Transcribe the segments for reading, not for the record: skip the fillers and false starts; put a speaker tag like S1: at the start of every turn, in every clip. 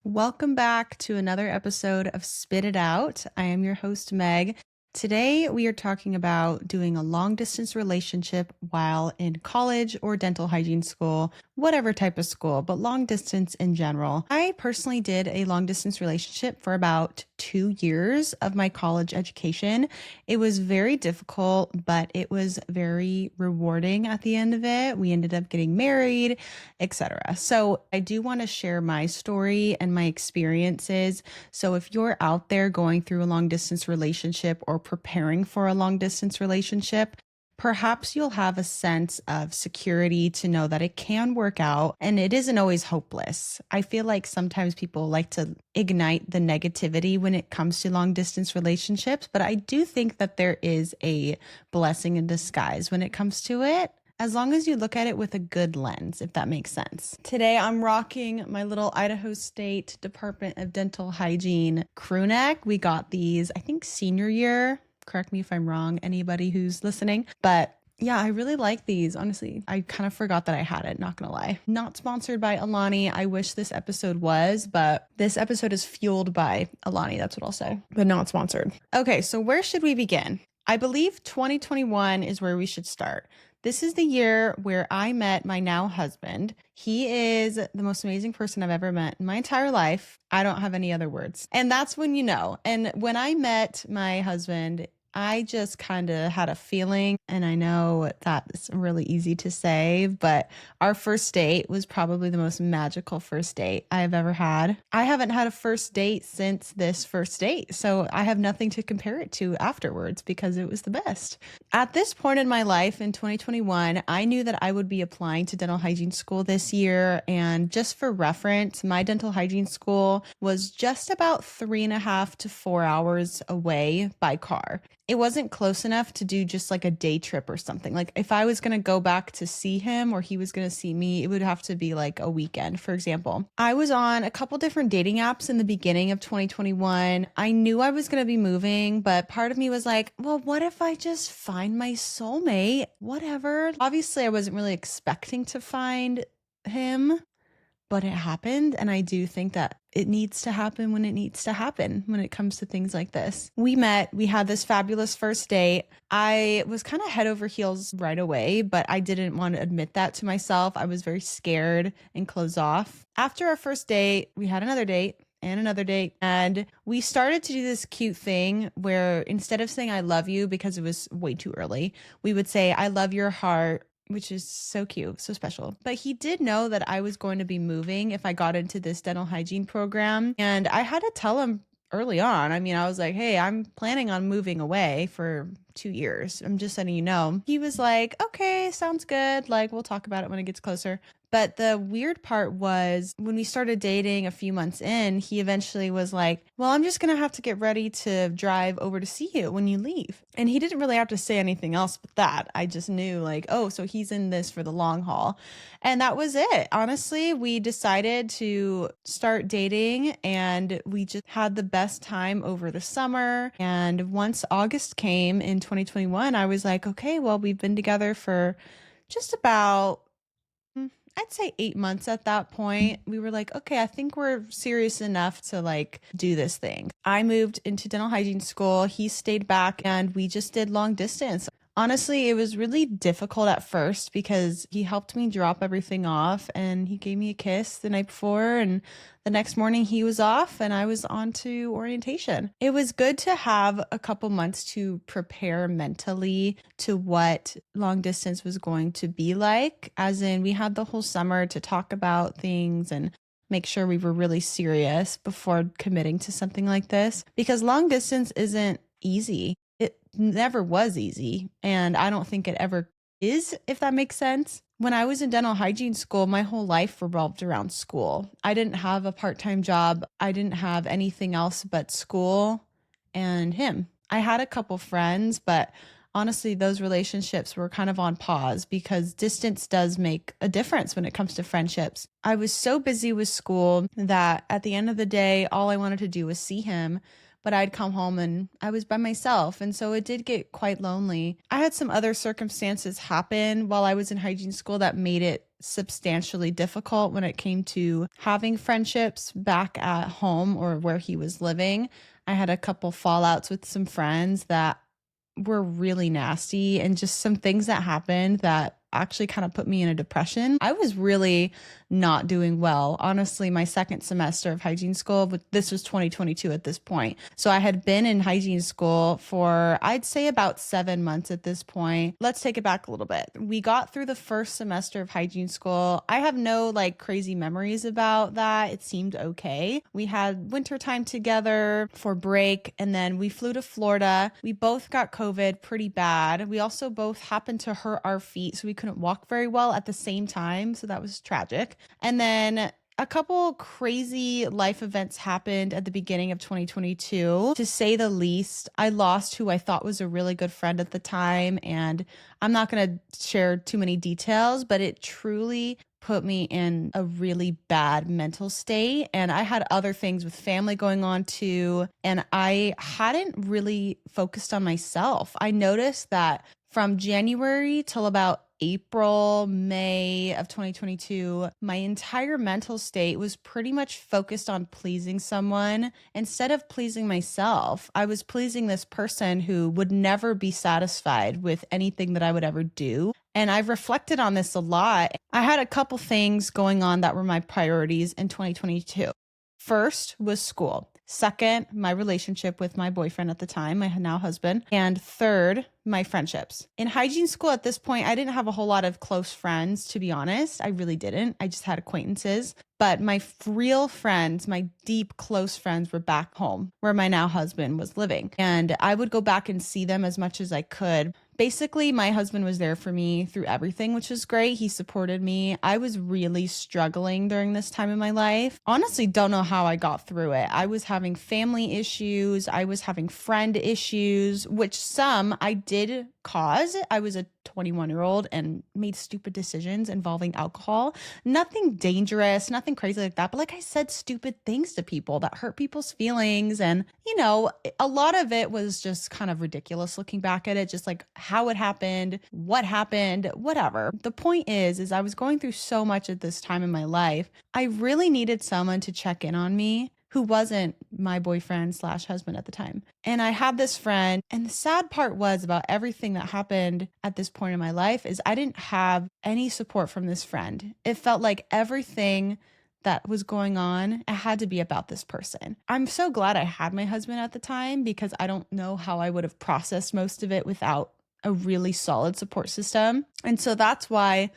S1: Welcome back to another episode of Spit It Out. I am your host, Meg. Today, we are talking about doing a long distance relationship while in college or dental hygiene school, whatever type of school, but long distance in general. I personally did a long distance relationship for about 2 years of my college education. It was very difficult, but it was very rewarding at the end of it. We ended up getting married, etc. So, I do want to share my story and my experiences. So, if you're out there going through a long distance relationship or preparing for a long distance relationship, perhaps you'll have a sense of security to know that it can work out and it isn't always hopeless. I feel like sometimes people like to ignite the negativity when it comes to long distance relationships, but I do think that there is a blessing in disguise when it comes to it, as long as you look at it with a good lens, if that makes sense. Today, I'm rocking my little Idaho State Department of Dental Hygiene crew neck. We got these, I think, senior year. Correct me if I'm wrong, anybody who's listening. But yeah, I really like these. Honestly, I kind of forgot that I had it, not gonna lie. Not sponsored by Alani. I wish this episode was, but this episode is fueled by Alani. That's what I'll say, but not sponsored. Okay, so where should we begin? I believe 2021 is where we should start. This is the year where I met my now husband. He is the most amazing person I've ever met in my entire life. I don't have any other words. And that's when you know. And when I met my husband, I just kind of had a feeling, and I know that's really easy to say, but our first date was probably the most magical first date I have ever had. I haven't had a first date since this first date, so I have nothing to compare it to afterwards because it was the best. At this point in my life in 2021, I knew that I would be applying to dental hygiene school this year. And just for reference, my dental hygiene school was just about 3.5 to 4 hours away by car. It wasn't close enough to do just like a day trip or something. Like if I was going to go back to see him or he was going to see me, it would have to be like a weekend, for example. I was on a couple different dating apps in the beginning of 2021. I knew I was going to be moving, but part of me was like, well, what if I just find my soulmate? Whatever. Obviously, I wasn't really expecting to find him, but it happened. And I do think that it needs to happen when it needs to happen when it comes to things like this. We met, we had this fabulous first date. I was kind of head over heels right away, but I didn't want to admit that to myself. I was very scared and closed off. After our first date, we had another date and another date. And we started to do this cute thing where instead of saying I love you because it was way too early, we would say I love your heart, which is so cute, so special. But he did know that I was going to be moving if I got into this dental hygiene program. And I had to tell him early on. I mean, I was like, hey, I'm planning on moving away for 2 years. I'm just letting you know. He was like, okay, sounds good. Like, we'll talk about it when it gets closer. But the weird part was when we started dating a few months in, he eventually was like, well, I'm just going to have to get ready to drive over to see you when you leave. And he didn't really have to say anything else but that. I just knew like, oh, so he's in this for the long haul. And that was it. Honestly, we decided to start dating and we just had the best time over the summer. And once August came in 2021, I was like, okay, well, we've been together for just about I'd say 8 months at that point. We were like, okay, I think we're serious enough to like do this thing. I moved into dental hygiene school. He stayed back and we just did long distance. Honestly, it was really difficult at first because he helped me drop everything off and he gave me a kiss the night before. And the next morning he was off and I was on to orientation. It was good to have a couple months to prepare mentally to what long distance was going to be like. As in, we had the whole summer to talk about things and make sure we were really serious before committing to something like this because long distance isn't easy. It never was easy, and I don't think it ever is, if that makes sense. When I was in dental hygiene school, my whole life revolved around school. I didn't have a part-time job. I didn't have anything else but school and him. I had a couple friends, but honestly, those relationships were kind of on pause because distance does make a difference when it comes to friendships. I was so busy with school that at the end of the day, all I wanted to do was see him. but I'd come home and I was by myself. And so it did get quite lonely. I had some other circumstances happen while I was in hygiene school that made it substantially difficult when it came to having friendships back at home or where he was living. I had a couple fallouts with some friends that were really nasty and just some things that happened that actually kind of put me in a depression. I was really not doing well. Honestly, my second semester of hygiene school, but this was 2022 at this point. So I had been in hygiene school for, I'd say, about 7 months at this point. Let's take it back a little bit. We got through the first semester of hygiene school. I have no like crazy memories about that. It seemed okay. We had winter time together for break, and then we flew to Florida. We both got COVID pretty bad. We also both happened to hurt our feet, so we couldn't walk very well at the same time. So that was tragic. And then a couple crazy life events happened at the beginning of 2022. To say the least, I lost who I thought was a really good friend at the time. And I'm not going to share too many details, but it truly put me in a really bad mental state. And I had other things with family going on too. And I hadn't really focused on myself. I noticed that from January till about April, May of 2022, my entire mental state was pretty much focused on pleasing someone instead of pleasing myself. I was pleasing this person who would never be satisfied with anything that I would ever do. And I've reflected on this a lot. I had a couple things going on that were my priorities in 2022. First was school. Second, my relationship with my boyfriend at the time, my now husband. And third, my friendships. In hygiene school at this point, I didn't have a whole lot of close friends, to be honest. I really didn't. I just had acquaintances. But my real friends, my deep, close friends were back home where my now husband was living. And I would go back and see them as much as I could. Basically, my husband was there for me through everything, which was great. He supported me. I was really struggling during this time in my life. Honestly, don't know how I got through it. I was having family issues. I was having friend issues, which some I did cause. I was a 21-year-old and made stupid decisions involving alcohol. Nothing dangerous, nothing crazy like that. But like I said, stupid things to people that hurt people's feelings. And, a lot of it was just kind of ridiculous looking back at it, just like how it happened, what happened, whatever. The point is I was going through so much at this time in my life. I really needed someone to check in on me who wasn't my boyfriend slash husband at the time. And I had this friend. And the sad part was about everything that happened at this point in my life is I didn't have any support from this friend. It felt like everything that was going on, it had to be about this person. I'm so glad I had my husband at the time because I don't know how I would have processed most of it without a really solid support system. And so that's why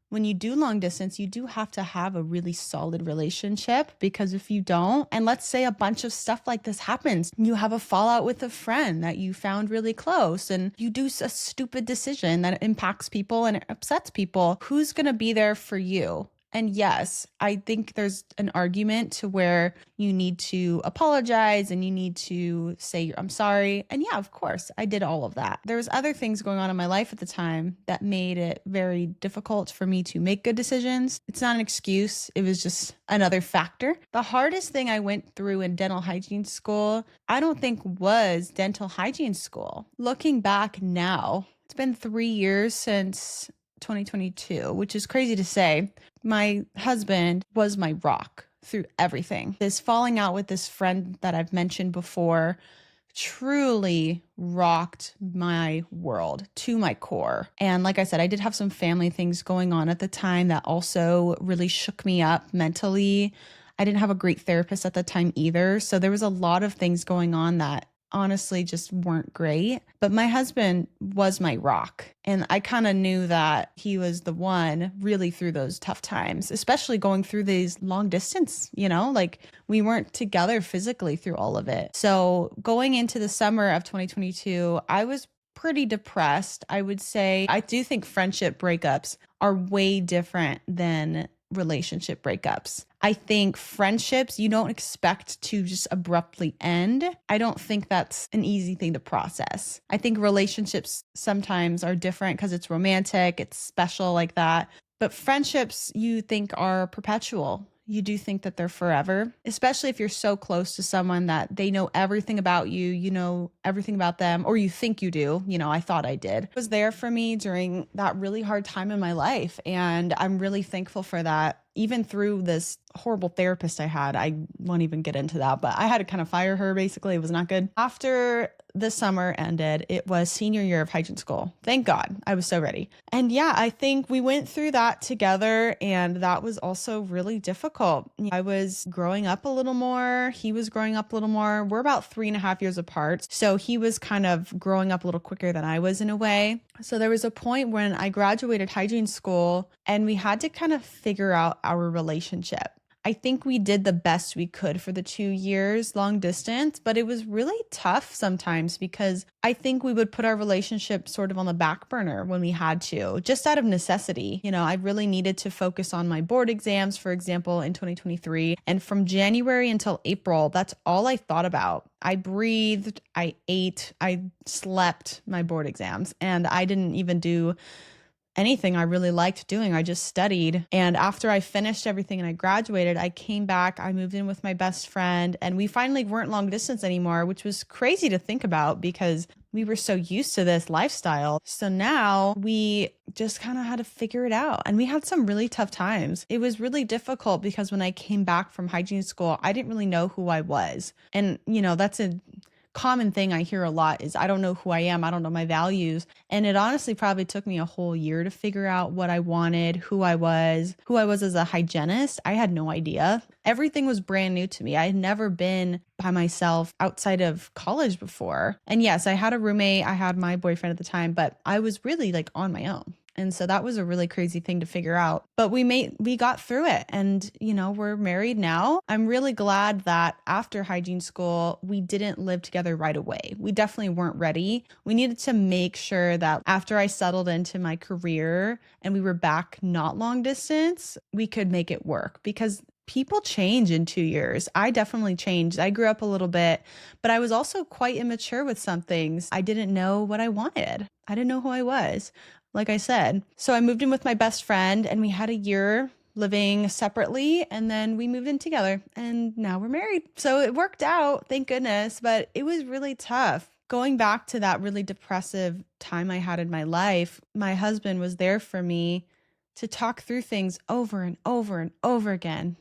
S1: when you do long distance, you do have to have a really solid relationship, because if you don't, and let's say a bunch of stuff like this happens, you have a fallout with a friend that you found really close and you do a stupid decision that impacts people and it upsets people, who's going to be there for you? And yes, I think there's an argument to where you need to apologize and you need to say, I'm sorry. And yeah, of course, I did all of that. There was other things going on in my life at the time that made it very difficult for me to make good decisions. It's not an excuse. It was just another factor. The hardest thing I went through in dental hygiene school, I don't think was dental hygiene school. Looking back now, it's been 3 years since 2022, which is crazy to say. My husband was my rock through everything. This falling out with this friend that I've mentioned before truly rocked my world to my core. And like I said, I did have some family things going on at the time that also really shook me up mentally. I didn't have a great therapist at the time either. So there was a lot of things going on that honestly just weren't great. But my husband was my rock. And I kind of knew that he was the one really through those tough times, especially going through these long distance, like we weren't together physically through all of it. So going into the summer of 2022, I was pretty depressed. I would say I do think friendship breakups are way different than relationship breakups. I think friendships, you don't expect to just abruptly end. I don't think that's an easy thing to process. I think relationships sometimes are different because it's romantic, it's special like that. But friendships you think are perpetual. you do think that they're forever, especially if you're so close to someone that they know everything about you, you know everything about them, or you think you do. I thought I did. It was there for me during that really hard time in my life. And I'm really thankful for that. Even through this horrible therapist I had, I won't even get into that, but I had to kind of fire her basically. It was not good. After the summer ended, it was senior year of hygiene school. Thank God. I was so ready. And yeah, I think we went through that together, and that was also really difficult. I was growing up a little more. He was growing up a little more. We're about 3.5 years apart. So he was kind of growing up a little quicker than I was in a way. So there was a point when I graduated hygiene school and we had to kind of figure out our relationship. I think we did the best we could for the 2 years long distance, but it was really tough sometimes because I think we would put our relationship sort of on the back burner when we had to, just out of necessity. I really needed to focus on my board exams, for example, in 2023. And from January until April, that's all I thought about. I breathed, I ate, I slept my board exams, and I didn't even do anything I really liked doing. I just studied. And after I finished everything and I graduated, I came back, I moved in with my best friend, and we finally weren't long distance anymore, which was crazy to think about because we were so used to this lifestyle. So now we just kind of had to figure it out. And we had some really tough times. It was really difficult because when I came back from hygiene school, I didn't really know who I was. And, that's a common thing I hear a lot is I don't know who I am. I don't know my values. And it honestly probably took me a whole year to figure out what I wanted, who I was as a hygienist. I had no idea. Everything was brand new to me. I had never been by myself outside of college before. And yes, I had a roommate. I had my boyfriend at the time, but I was really like on my own. And so that was a really crazy thing to figure out. But we got through it, and, we're married now. I'm really glad that after hygiene school, we didn't live together right away. We definitely weren't ready. We needed to make sure that after I settled into my career and we were back not long distance, we could make it work because people change in 2 years. I definitely changed. I grew up a little bit, but I was also quite immature with some things. I didn't know what I wanted. I didn't know who I was, like I said. So I moved in with my best friend and we had a year living separately, and then we moved in together and now we're married. So it worked out, thank goodness, but it was really tough. Going back to that really depressive time I had in my life, my husband was there for me to talk through things over and over and over again.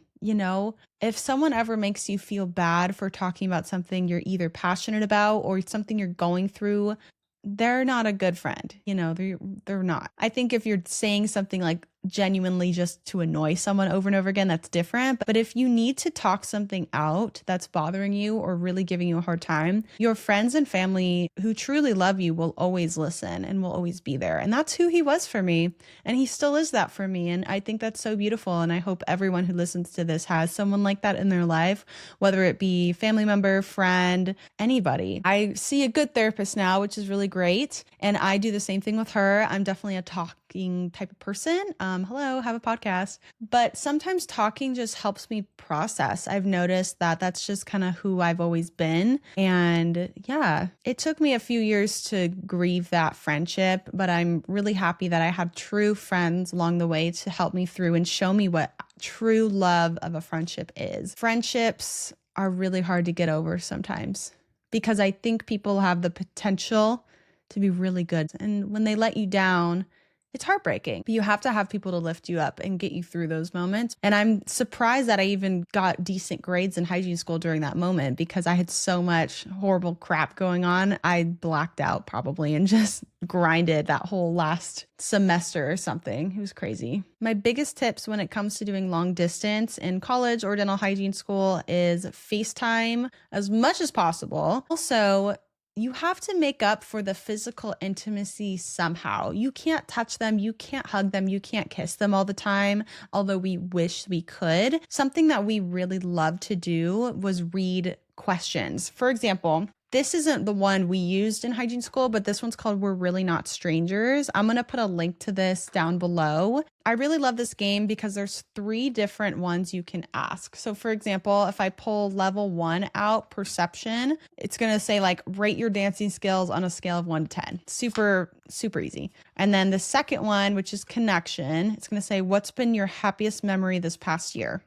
S1: If someone ever makes you feel bad for talking about something you're either passionate about or something you're going through, they're not a good friend. They're not. I think if you're saying something like genuinely just to annoy someone over and over again, that's different. But if you need to talk something out that's bothering you or really giving you a hard time, your friends and family who truly love you will always listen and will always be there. And that's who he was for me. And he still is that for me. And I think that's so beautiful. And I hope everyone who listens to this has someone like that in their life, whether it be family member, friend, anybody. I see a good therapist now, which is really great. And I do the same thing with her. I'm definitely a talking type of person. Hello, have a podcast. But sometimes talking just helps me process. I've noticed that that's just kind of who I've always been. And yeah, it took me a few years to grieve that friendship, but I'm really happy that I had true friends along the way to help me through and show me what true love of a friendship is. Friendships are really hard to get over sometimes because I think people have the potential to be really good. And when they let you down, it's heartbreaking. But you have to have people to lift you up and get you through those moments. And I'm surprised that I even got decent grades in hygiene school during that moment because I had so much horrible crap going on. I blacked out probably and just grinded that whole last semester or something. It was crazy. My biggest tips when it comes to doing long distance in college or dental hygiene school is FaceTime as much as possible. Also, you have to make up for the physical intimacy somehow. You can't touch them, you can't hug them, you can't kiss them all the time, although we wish we could. Something that we really loved to do was read questions. For example, this isn't the one we used in hygiene school, but this one's called We're Really Not Strangers. I'm going to put a link to this down below. I really love this game because there's 3 different ones you can ask. So for example, if I pull level 1 out, perception, it's going to say like, rate your dancing skills on a scale of 1 to 10. Super, super easy. And then the second one, which is connection, it's going to say, what's been your happiest memory this past year?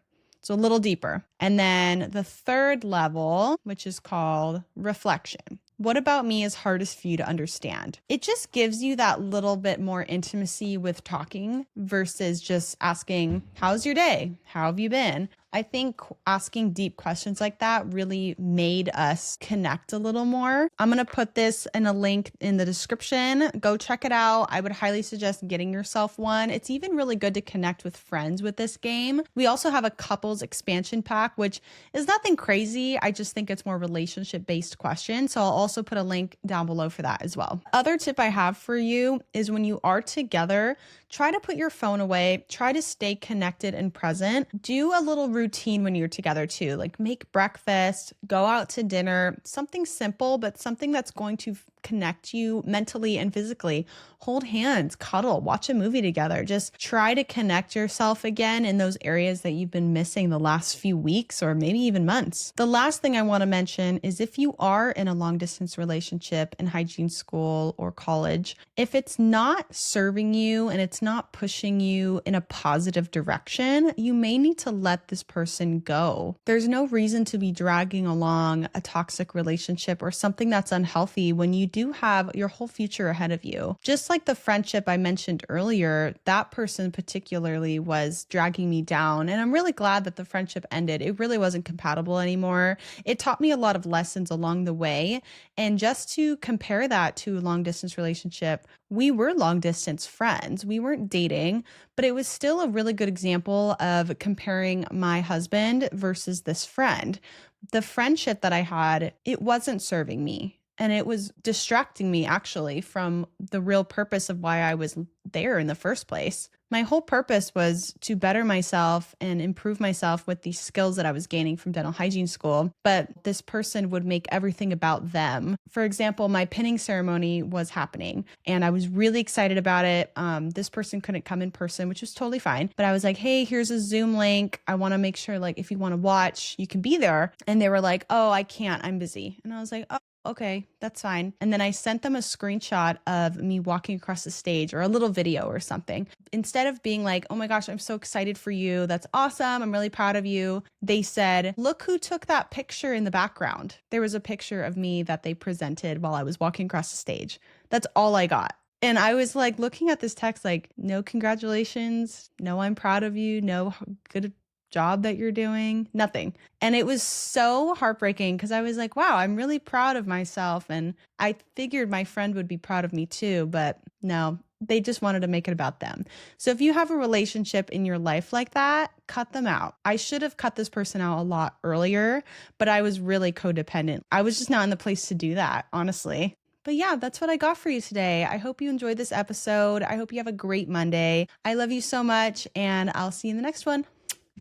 S1: So a little deeper. And then the third level, which is called reflection. What about me is hardest for you to understand? It just gives you that little bit more intimacy with talking versus just asking, how's your day? How have you been? I think asking deep questions like that really made us connect a little more. I'm going to put this in a link in the description. Go check it out. I would highly suggest getting yourself one. It's even really good to connect with friends with this game. We also have a couples expansion pack, which is nothing crazy. I just think it's more relationship based questions. So I'll also put a link down below for that as well. Other tip I have for you is when you are together, try to put your phone away, try to stay connected and present. Do a little routine when you're together too, like make breakfast, go out to dinner, something simple, but something that's going to connect you mentally and physically. Hold hands, cuddle, watch a movie together. Just try to connect yourself again in those areas that you've been missing the last few weeks or maybe even months. The last thing I want to mention is if you are in a long distance relationship in hygiene school or college, if it's not serving you and it's not pushing you in a positive direction, you may need to let this person go. There's no reason to be dragging along a toxic relationship or something that's unhealthy when you do have your whole future ahead of you. Just like the friendship I mentioned earlier, that person particularly was dragging me down. And I'm really glad that the friendship ended. It really wasn't compatible anymore. It taught me a lot of lessons along the way. And just to compare that to a long distance relationship, we were long distance friends. We weren't dating, but it was still a really good example of comparing my husband versus this friend. The friendship that I had, it wasn't serving me. And it was distracting me actually from the real purpose of why I was there in the first place. My whole purpose was to better myself and improve myself with these skills that I was gaining from dental hygiene school. But this person would make everything about them. For example, my pinning ceremony was happening and I was really excited about it. This person couldn't come in person, which was totally fine. But I was like, hey, here's a Zoom link. I want to make sure like if you want to watch, you can be there. And they were like, oh, I can't. I'm busy. And I was like, oh, okay, that's fine. And then I sent them a screenshot of me walking across the stage or a little video or something. Instead of being like, oh my gosh, I'm so excited for you. That's awesome. I'm really proud of you. They said, look who took that picture in the background. There was a picture of me that they presented while I was walking across the stage. That's all I got. And I was like looking at this text like, no congratulations. No, I'm proud of you. No good job that you're doing, nothing. And it was so heartbreaking because I was like, wow, I'm really proud of myself. And I figured my friend would be proud of me too, but no, they just wanted to make it about them. So if you have a relationship in your life like that, cut them out. I should have cut this person out a lot earlier, but I was really codependent. I was just not in the place to do that, honestly. But yeah, that's what I got for you today. I hope you enjoyed this episode. I hope you have a great Monday. I love you so much, and I'll see you in the next one.